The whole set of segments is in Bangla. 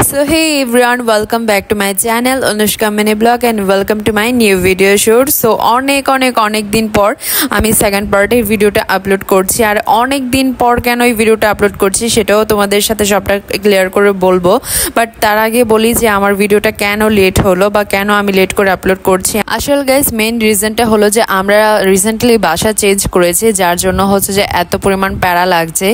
So hey everyone, welcome back to my channel Anushka Mini Blog and welcome to my new video shoot. So অনেক দিন পর আমি সেকেন্ড পার্টের ভিডিওটা আপলোড করছি আর অনেক দিন পর কেন এই ভিডিওটা আপলোড করছি সেটাও তোমাদের সাথে সবটা ক্লিয়ার করে বলবো। বাট তার আগে বলি যে আমার ভিডিওটা কেন লেট হলো বা কেন আমি লেট করে আপলোড করছি। আসলে গাইস মেইন রিজনটা হলো যে আমরা রিসেন্টলি বাসা চেঞ্জ করেছি, যার জন্য হচ্ছে যে এত পরিমাণ প্যারা লাগছে,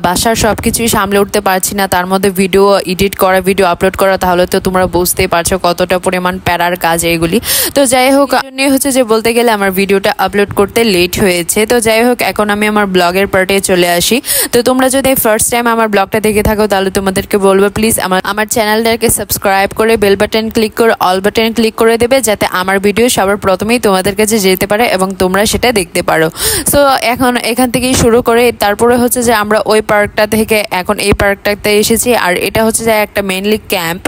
বাসার সবকিছুই সামলে উঠতে পারছি না, তার মধ্যে ভিডিও এডিট করা, ভিডিও আপলোড করা, তাহলে তো তোমরা বুঝতেই পারছো কতটা পরিমাণ প্যারার কাজ এগুলি। তো যাই হোক, জন্যই হচ্ছে যে বলতে গেলে আমার ভিডিওটা আপলোড করতে লেট হয়েছে। তো যাই হোক, এখন আমি আমার ব্লগের পার্টে চলে আসি। তো তোমরা যদি ফার্স্ট টাইম আমার ব্লগটা দেখে থাকো তাহলে তোমাদেরকে বলবো প্লিজ আমার চ্যানেলটাকে সাবস্ক্রাইব করে বেল বাটন ক্লিক করে অল বাটন ক্লিক করে দেবে, যাতে আমার ভিডিও সবার প্রথমেই তোমাদের কাছে যেতে পারে এবং তোমরা সেটা দেখতে পারো। সো এখন এখান থেকেই শুরু করে তারপরে হচ্ছে যে আমরা ওই পার্কটা থেকে এখন এই পার্কটাতে এসেছি। আর এটা হচ্ছে যে একটা মেইনলি ক্যাম্প।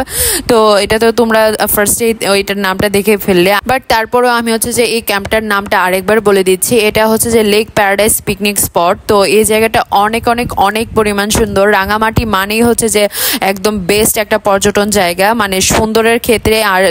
তো এটা তো তোমরা ফার্স্টেই ওইটার নামটা দেখে ফেললে, বাট তারপরেও আমি হচ্ছে যে এই ক্যাম্পটার নামটা আরেকবার বলে দিচ্ছি। এটা হচ্ছে যে লেক প্যারাডাইস পিকনিক স্পট। তো এই জায়গাটা অনেক পরিমাণ সুন্দর। রাঙামাটি মানেই হচ্ছে যে একদম বেস্ট একটা পর্যটন জায়গা, মানে সুন্দরের ক্ষেত্রে আর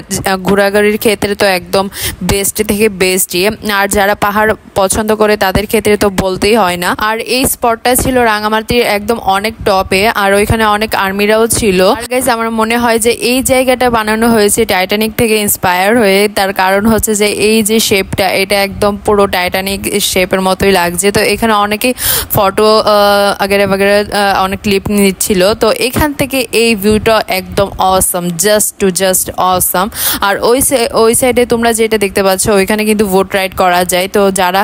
ঘোরাঘুরির ক্ষেত্রে তো একদম বেস্ট থেকে বেস্টই। আর যারা পাহাড় পছন্দ করে তাদের ক্ষেত্রে তো বলতেই হয় না। আর এই স্পটটা ছিল রাঙামাটির একদম অনেক টপে, আর ওইখানে অনেক আর্মিরাও ছিল। আর গাইস আমার মনে হয় যে এই জায়গাটা বানানো হয়েছে টাইটানিক থেকে ইন্সপায়ার হয়ে। তার কারণ হচ্ছে যে এই যে শেপটা, এটা একদম পুরো টাইটানিক শেপের মতোই লাগছে। তো এখানে অনেকেই ফটো আগেরা অনেক ক্লিপ নিচ্ছিল। তো এখান থেকে এই ভিউটা একদম অসম, জাস্ট অসম। আর ওই সাইডে তোমরা যেটা দেখতে পাচ্ছ ওইখানে কিন্তু বোট রাইড করা যায়। তো যারা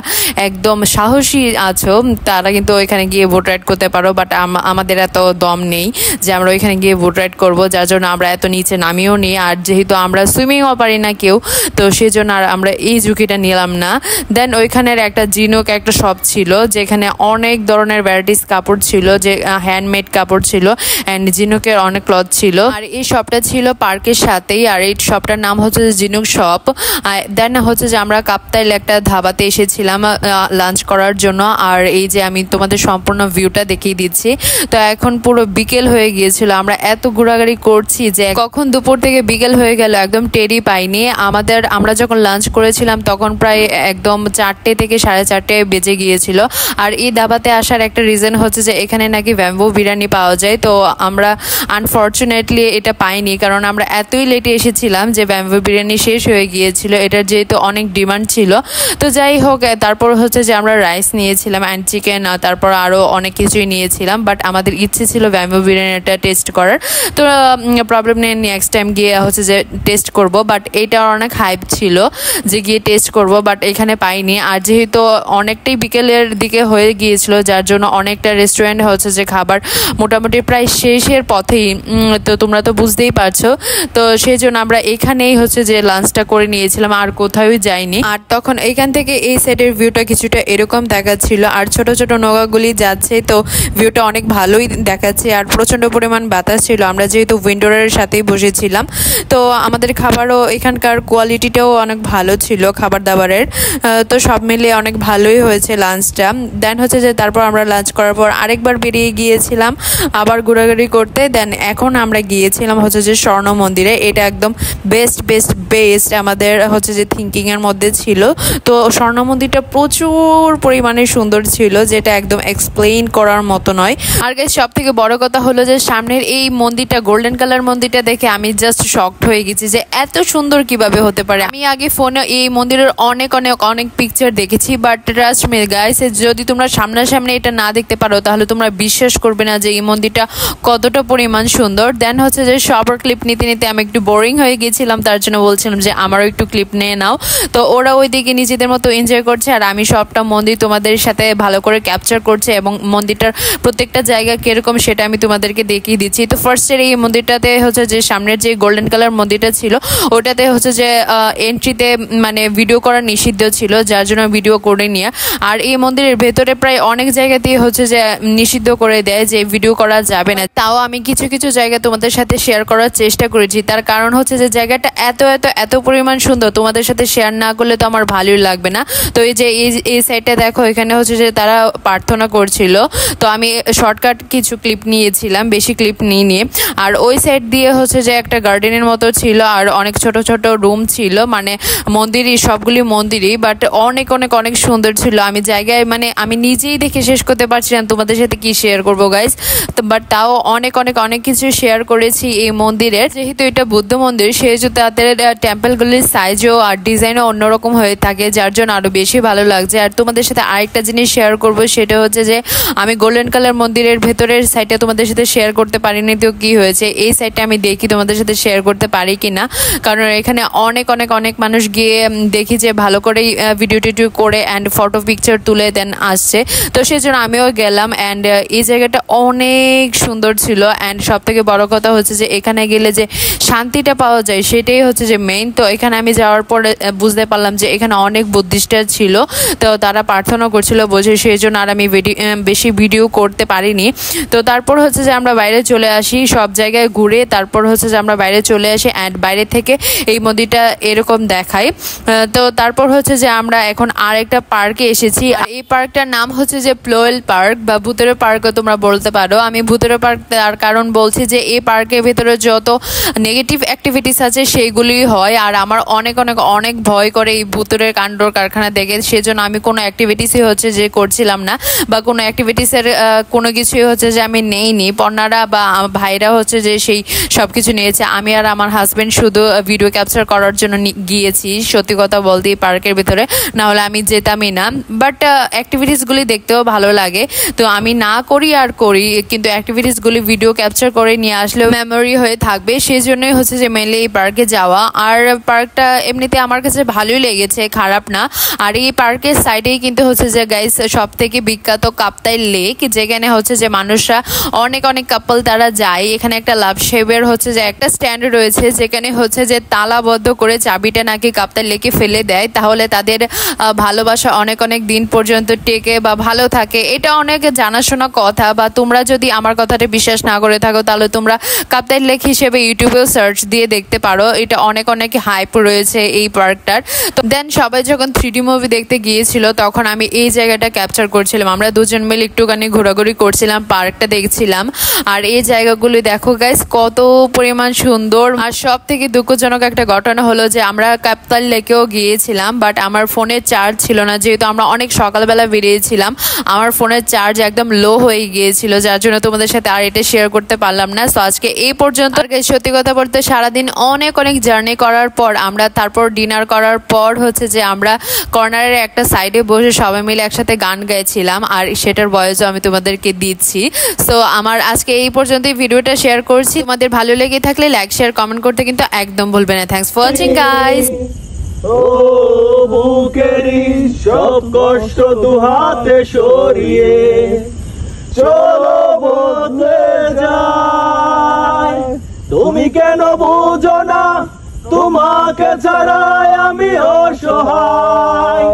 একদম সাহসী আছো তারা কিন্তু ওইখানে গিয়ে বোট রাইড করতে পারো, বাট আমাদের এত দম নেই যে আমরা ওইখানে গিয়ে বোট রাইড করবো, যার জন্য আমরা এত নিচে নামিও নিই। আর যেহেতু আমরা সুইমিংও পারি না কেউ, তো সেই জন্য আর আমরা এই ঝুঁকিটা নিলাম না। দেন ওইখানের একটা জিনুক একটা শপ ছিল, যেখানে অনেক ধরনের ভ্যারাইটিস কাপড় ছিল, যে হ্যান্ডমেড কাপড় ছিল অ্যান্ড জিনুকের অনেক ক্লথ ছিল। আর এই শপটা ছিল পার্কের সাথেই, আর এই শপটার নাম হচ্ছে যে জিনুক শপ। দেন হচ্ছে যে আমরা কাপ্তাইল একটা ধাবাতে এসেছিলাম লাঞ্চ করার জন্য। আর এই যে আমি তোমাদের সম্পূর্ণ ভিউটা দেখিয়ে দিচ্ছি। তো এখন পুরো বিকেল হয়ে গিয়েছিল, আমরা এত ঘোরাঘুরি করছি যে কখন দুপুর থেকে বিকেল হয়ে গেল একদম টেরই পাইনি। আমরা যখন লাঞ্চ করেছিলাম তখন প্রায় একদম 4টে থেকে 4:30 বেজে গিয়েছিল। আর এই দাবাতে আসার একটা রিজন হচ্ছে যে এখানে নাকি ব্যাম্বু বিরিয়ানি পাওয়া যায়। তো আমরা আনফর্চুনেটলি এটা পাইনি, কারণ আমরা এতই লেটে এসেছিলাম যে ব্যাম্বু বিরিয়ানি শেষ হয়ে গিয়েছিল, এটার যেহেতু অনেক ডিমান্ড ছিল। তো যাই হোক, তারপর হচ্ছে যে আমরা রাইস নিয়েছিলাম অ্যান্ড চিকেন, তারপর আরও অনেক কিছুই নিয়েছিলাম। বাট আমাদের ইচ্ছে ছিল ব্যাম্বু বিরিয়ানিটা টেস্ট করার। তো প্রবলেম নেই, নেক্সট টাইম গিয়ে হচ্ছে যে টেস্ট করব। বাট এটা অনেক হাইপ ছিল যে গিয়ে টেস্ট করব, বাট এখানে পাইনি। আর যেহেতু অনেকটাই বিকেলের দিকে হয়ে গিয়েছিল, যার জন্য অনেকটা রেস্টুরেন্ট হচ্ছে যে খাবার মোটামুটি প্রায় শেষের পথেই। তো তোমরা তো বুঝতেই পারছো। তো সেই জন্য আমরা এখানেই হচ্ছে যে লাঞ্চটা করে নিয়েছিলাম, আর কোথাও যাইনি। আর তখন এখান থেকে এই সাইডের ভিউটা কিছুটা এরকম দেখাচ্ছিল, আর ছোট নৌকাগুলি যাচ্ছে। তো ভিউটা অনেক ভালোই দেখাচ্ছে, আর প্রচণ্ড পরিমাণ বাতাস ছিল। আমরা যেহেতু উইন্ডোরের সাথেই বসেছিলাম, তো আমাদের খাবারও এখানকার কোয়ালিটিটাও অনেক ভালো ছিল খাবার দাবারের। তো সব মিলিয়ে অনেক ভালোই হয়েছে লাঞ্চটা। দেন হচ্ছে যে তারপর আমরা লাঞ্চ করার পর আরেকবার বেরিয়ে গিয়েছিলাম আবার ঘোরাঘুরি করতে। দেন এখন আমরা গিয়েছিলাম হচ্ছে যে স্বর্ণ মন্দিরে। এটা একদম বেস্ট আমাদের হচ্ছে যে থিঙ্কিংয়ের মধ্যে ছিল। তো স্বর্ণ মন্দিরটা প্রচুর পরিমাণে সুন্দর ছিল, যেটা একদম এক্সপ্লেইন করার মতো নয়। আর গাইস সব থেকে বড় কথা হলো যে সামনের এই মন্দিরটা, গোল্ডেন কালার মন্দিরটা দেখে আমি জাস্ট শকড হয়ে গেছি যে এত সুন্দর কিভাবে হতে পারে। আমি আগে ফোনে এই মন্দিরের অনেক পিকচার দেখেছি, বাট ট্রাস্ট মি গাইস, যদি তোমরা সামনাসামনি এটা না দেখতে পারো তাহলে তোমরা বিশ্বাস করবে না যে এই মন্দিরটা কতটা পরিমাণ সুন্দর। দেন হচ্ছে যে সবার ক্লিপ নিতে আমি একটু বোরিং হয়ে গেছিলাম, তার জন্য বলছিলাম যে আমারও একটু ক্লিপ নিয়ে নাও। তো ওরা ওইদিকে নিজেদের মতো এনজয় করছে, আর আমি সবটা মন্দির তোমাদের সাথে ভালো করে ক্যাপচার করছি এবং মন্দিরটার প্রত্যেকটা জায়গা কিরকম সেটা আমি তোমাদেরকে দেখিয়ে দিচ্ছি। তো ফার্স্টের এই মন্দিরটাতে হচ্ছে যে সামনের যে গোল্ডেন কালার মন্দিরটা ছিল ওটাতে হচ্ছে যে এন্ট্রিতে মানে ভিডিও করা নিষিদ্ধ ছিল, যার জন্য ভিডিও করে নিয়ে। আর এই মন্দিরের ভেতরে প্রায় অনেক জায়গাতেই হচ্ছে যে নিষিদ্ধ করে দেয় যে ভিডিও করা যাবে না। তাও আমি কিছু জায়গা তোমাদের সাথে শেয়ার করার চেষ্টা করেছি, তার কারণ হচ্ছে যে জায়গাটা এত পরিমাণ সুন্দর, তোমাদের সাথে শেয়ার না করলে তো আমার ভালোই লাগবে না। তো এই যে এই সাইডটা দেখো, এখানে হচ্ছে যে তারা প্রার্থনা করছিল। তো আমি শর্টকাট কিছু ক্লিপ নিয়েছিলাম, বেশি ক্লিপ নিয়ে। আর ওই সাইড দিয়ে হচ্ছে যে একটা গার্ডেনের মতো ছিল আর অনেক ছোট ছোট রুম ছিল, মানে মন্দিরই, সবগুলি মন্দিরই, বাট অনেক অনেক অনেক সুন্দর ছিল। আমি জায়গায় মানে আমি নিজেই দেখে শেষ করতে পারছি না তোমাদের সাথে কি শেয়ার করবো গাইস, তো বাট তাও অনেক অনেক অনেক কিছু শেয়ার করেছি এই মন্দিরের। যেহেতু এটা বুদ্ধ মন্দির সেহেতু তাদের টেম্পলগুলির সাইজও আর ডিজাইনও অন্যরকম হয়ে থাকে, যার জন্য আরও বেশি ভালো লাগছে। আর তোমাদের সাথে আরেকটা জিনিস শেয়ার করব, সেটা হচ্ছে যে আমি গোল্ডেন কালার মন্দিরের ভেতরের সাইডটা তোমাদের সাথে শেয়ার করতে পারিনি, তো কি হয়েছে এই সাইডটা আমি দেখি তোমাদের সাথে শেয়ার করতে পারি কিনা, কারণ এখানে অনেক অনেক অনেক মানুষ গিয়ে দেখি যে ভালো করেই ভিডিও টিডিও করে অ্যান্ড ফটো পিকচার তুলে দেন আসছে, তো সেই জন্য আমিও গেলাম। অ্যান্ড এই জায়গাটা অনেক সুন্দর ছিল। অ্যান্ড সব থেকে বড় কথা হচ্ছে যে এখানে গেলে যে শান্তিটা পাওয়া যায় সেটাই হচ্ছে যে মেইন। তো এখানে আমি যাওয়ার পরে বুঝতে পারলাম যে এখানে অনেক বুদ্ধিস্টরা ছিল, তো তারা প্রার্থনা করছিল বোঝে, সেই জন্য আর আমি বেশি ভিডিও করতে পারিনি। তো তারপর হচ্ছে যে আমরা বাইরে চলে আসি, সব জায়গায় ঘুরে তারপর হচ্ছে যে আমরা বাইরে চলে আসি অ্যান্ড বাইরে থেকে এই মন্দিরটা এরকম দেখাই। তো তারপর হচ্ছে যে আমরা এখন আর একটা পার্কে এসেছি, আর এই পার্কটার নাম হচ্ছে যে প্লোয়েল পার্ক বা ভূতের পার্কও তোমরা বলতে পারো। আমি ভূতের পার্ক তার কারণ বলছি যে এই পার্কের ভেতরে যত নেগেটিভ অ্যাক্টিভিটিস আছে সেইগুলি হয়, আর আমার অনেক অনেক অনেক ভয় করে এই ভূতের কাণ্ডর কারখানা দেখে, সেজন্য আমি কোনো অ্যাক্টিভিটিসই হচ্ছে যে করছিলাম না বা কোনো অ্যাক্টিভিটিসের কোনো কিছুই হচ্ছে যে আমি নেইনি। পর্ণারা বা ভাইরা হচ্ছে যে সেই সব কিছু নিয়েছে, আমি আর আমার হাজব্যান্ড শুধু ভিডিও ক্যাপচার করার জন্য গিয়েছি সত্যি কথা বলতে এই পার্কের ভিতরে, না হলে আমি যেতামই না। বাট অ্যাক্টিভিটিসগুলি দেখতেও ভালো লাগে, তো আমি না করি আর করি, কিন্তু অ্যাক্টিভিটিসগুলি ভিডিও ক্যাপচার করে নিয়ে আসলেও মেমোরি হয়ে থাকবে, সেই জন্যই হচ্ছে যে মেনলি এই পার্কে যাওয়া। আর পার্কটা এমনিতে আমার কাছে ভালোই লেগেছে, খারাপ না। আর এই পার্কের সাইডেই কিন্তু হচ্ছে যে গাইস সব থেকে বিখ্যাত কাপ্তাই লেক, যেখানে হচ্ছে যে মানুষরা অনেক অনেক কাপল তারা যায়। এখানে একটা লাভ শেপের হচ্ছে যে একটা স্ট্যান্ড রয়েছে, যেখানে হচ্ছে যে তালাবদ্ধ করে চাবিটা নাকি কাপ্তাই লেকে ফেলে দেয়, তাহলে তাদের ভালোবাসা অনেক অনেক দিন পর্যন্ত টেকে বা ভালো থাকে। এটা অনেক জানাশোনা কথা, বা তোমরা যদি আমার কথাটা বিশ্বাস না করে থাকো তাহলে তোমরা কাপ্তাই লেক হিসেবে ইউটিউবেও সার্চ দিয়ে দেখতে পারো, এটা অনেক অনেক হাইপ রয়েছে এই পার্কটার। তো দেন সবাই যখন 3D মুভি দেখতে গিয়েছিল তখন আমি এই জায়গাটা ক্যাপচার করছিলাম, আমরা দুজন মিলে একটুখানি ঘোরাঘুরি করছিলাম, পার্কটা দেখছিলাম। আর এই জায়গাগুলি দেখো গাইস কত পরিমাণ সুন্দর। আর সব থেকে দুঃখজনক একটা ঘটনা হলো যে আমরা কাপ্তাই লেকেও গিয়েছিলাম, বাট আমার ফোনের চার্জ ছিল না, যেহেতু আমরা অনেক সকালবেলা বেরিয়েছিলাম, আমার ফোনের চার্জ একদম লো হয়ে গিয়েছিল, যার জন্য তোমাদের সাথে আর এটা শেয়ার করতে পারলাম না। তো আজকে এই পর্যন্ত। সত্যি কথা বলতে সারাদিন অনেক অনেক জার্নি করার পর আমরা তারপর ডিনার করার পর হচ্ছে যে আমরা কর্নারের একটা সাইডে বসে সবাই মিলে একসাথে গান গাইছিলাম, আর সেটার ভয়েসও আমি তোমাদেরকে দিচ্ছি। সো আমার আজকে এই পর্যন্তই ভিডিওটা শেয়ার করছি, তোমাদের ভালো লেগে থাকলে লাইক শেয়ার কমেন্ট করতে কিন্তু একদম ভুলবে না। Thanks for watching guys. ও বুকেরি সব কষ্ট দুহাতে সরিয়ে চলো বদলে যায়, তুমি কেন বুঝো না তোমাকে ছাড়াই আমি অসহায়।